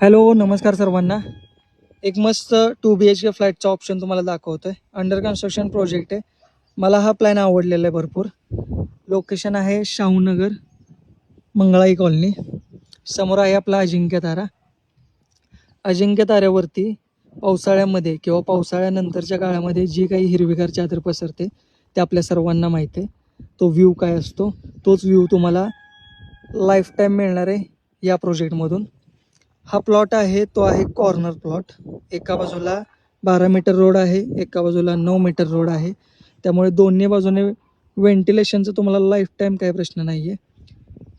Hello, नमस्कार सर्वांना. एक मस्त 2 BHK फ्लॅटचा ऑप्शन तुम्हाला दाखवतोय. अंडर कन्स्ट्रक्शन प्रोजेक्ट आहे. मला हा प्लॅन आवडलेला आहे भरपूर. लोकेशन आहे शाहूनगर, मंगळाई कॉलनी. समोर आहे आपला अजिंक्य तारा. अजिंक्य ताऱ्यावरती पावसाळ्यामध्ये किंवा पावसाळ्यानंतरच्या काळामध्ये जी काही हिरवीगार चादर पसरते ते आपल्या सर्वांना माहिती आहे. तो व्ह्यू काय असतो, तोच व्ह्यू तुम्हाला लाईफ टाईम मिळणार आहे या प्रोजेक्टमधून. हा प्लॉट आहे तो आहे कॉर्नर प्लॉट. एका बाजूला 12 मीटर रोड आहे, एका बाजूला 9 मीटर रोड आहे. त्यामुळे दोन्ही बाजूने व्हेंटिलेशनचं तुम्हाला लाईफ टाईम काही प्रश्न नाही आहे.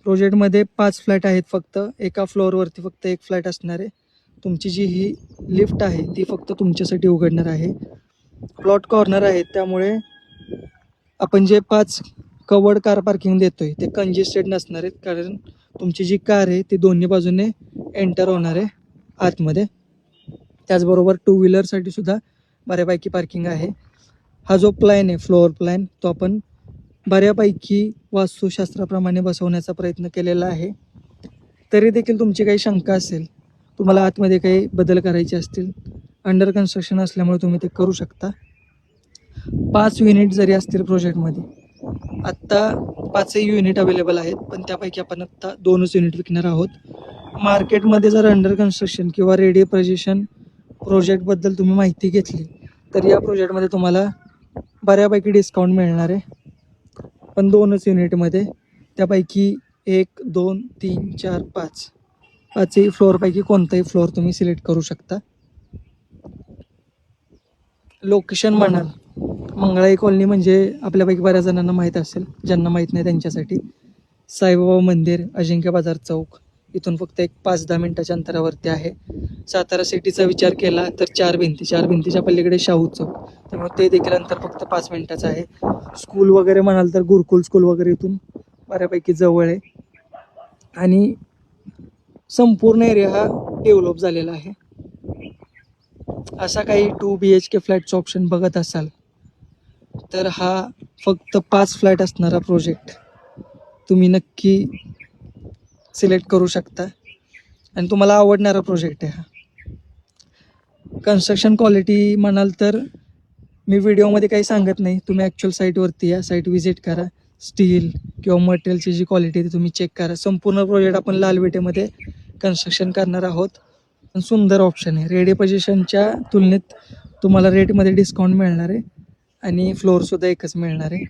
प्रोजेक्टमध्ये 5 फ्लॅट आहेत फक्त. एका फ्लोअरवरती फक्त एक फ्लॅट असणार आहे. तुमची जी ही लिफ्ट आहे ती फक्त तुमच्यासाठी उघडणार आहे. प्लॉट कॉर्नर आहे त्यामुळे आपण जे 5 कवर्ड कार पार्किंग देतोय ते कंजेस्टेड नसणार आहेत, कारण तुमची जी कार आहे ती दोन्ही बाजूने एंटर होणार आहे आतमध्ये. त्याचबरोबर 2 व्हीलरसाठी सुद्धा बऱ्यापैकी पार्किंग आहे. हा जो प्लॅन आहे फ्लोअर प्लॅन तो आपण बऱ्यापैकी वास्तुशास्त्राप्रमाणे बसवण्याचा प्रयत्न केलेला आहे. तरी देखील तुमची काही शंका असेल, तुम्हाला आतमध्ये काही बदल करायचे असतील, अंडर कन्स्ट्रक्शन असल्यामुळे तुम्ही ते करू शकता. 5 युनिट जरी असतील प्रोजेक्टमध्ये, आत्ता 5ही युनिट अवेलेबल आहेत, पण त्यापैकी आपण आत्ता 2च युनिट विकणार आहोत. मार्केटमध्ये जर अंडर कन्स्ट्रक्शन किंवा रेडी पोझिशन प्रोजेक्टबद्दल तुम्ही माहिती घेतली तर या प्रोजेक्टमध्ये तुम्हाला बऱ्यापैकी डिस्काउंट मिळणार आहे. पण 2च युनिटमध्ये, त्यापैकी 1, 2, 3, 4, 5 5ही फ्लोअरपैकी कोणताही फ्लोअर तुम्ही सिलेक्ट करू शकता. लोकेशन म्हणाल, मंगळाई कॉलनी म्हणजे आपल्यापैकी बऱ्याच जणांना माहीत असेल. ज्यांना माहीत नाही त्यांच्यासाठी साईबाबा मंदिर, अजिंक्य बाजार चौक इथून फक्त एक 5-10 मिनिटाच्या अंतरावरती आहे. सातारा सिटीचा विचार केला तर 4 भिंतीच्या पलीकडे शाहू चौक, त्यामुळे ते देखील अंतर फक्त 5 मिनिटाचं आहे. स्कूल वगैरे म्हणाल तर गुरुकुल स्कूल वगैरे इथून बऱ्यापैकी जवळ आहे. आणि संपूर्ण एरिया हा डेव्हलप झालेला आहे. असा काही 2 BHK फ्लॅटचा ऑप्शन बघत असाल तर हा फक्त 5 फ्लॅट असणारा प्रोजेक्ट तुम्ही नक्की सिलेक्ट करू शकता आणि तुम्हाला आवडणारा प्रोजेक्ट आहे हा. कन्स्ट्रक्शन क्वालिटी म्हणाल तर मी व्हिडिओमध्ये काही सांगत नाही, तुम्ही ॲक्च्युअल साईटवरती या, साईट व्हिजिट करा. स्टील किंवा मटेरियलची जी क्वालिटी ती तुम्ही चेक करा. संपूर्ण प्रोजेक्ट आपण लाल विटेमध्ये कन्स्ट्रक्शन करणार आहोत. पण सुंदर ऑप्शन आहे. रेडी पोझिशनच्या तुलनेत तुम्हाला रेटमध्ये डिस्काउंट मिळणार आहे आणि फ्लोअरसुद्धा एकच मिळणार आहे.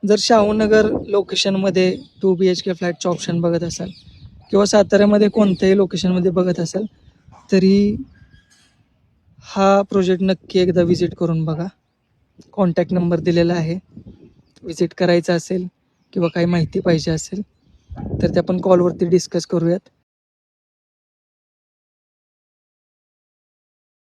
जर शाहूनगर लोकेशनमध्ये 2 BHK फ्लॅटचं ऑप्शन बघत असाल किंवा साताऱ्यामध्ये कोणत्याही लोकेशनमध्ये बघत असाल तरी हा प्रोजेक्ट नक्की एकदा विजिट करून बघा. कॉन्टॅक्ट नंबर दिलेला आहे. विजिट करायचं असेल किंवा काही माहिती पाहिजे असेल तर ते आपण कॉलवरती डिस्कस करूयात.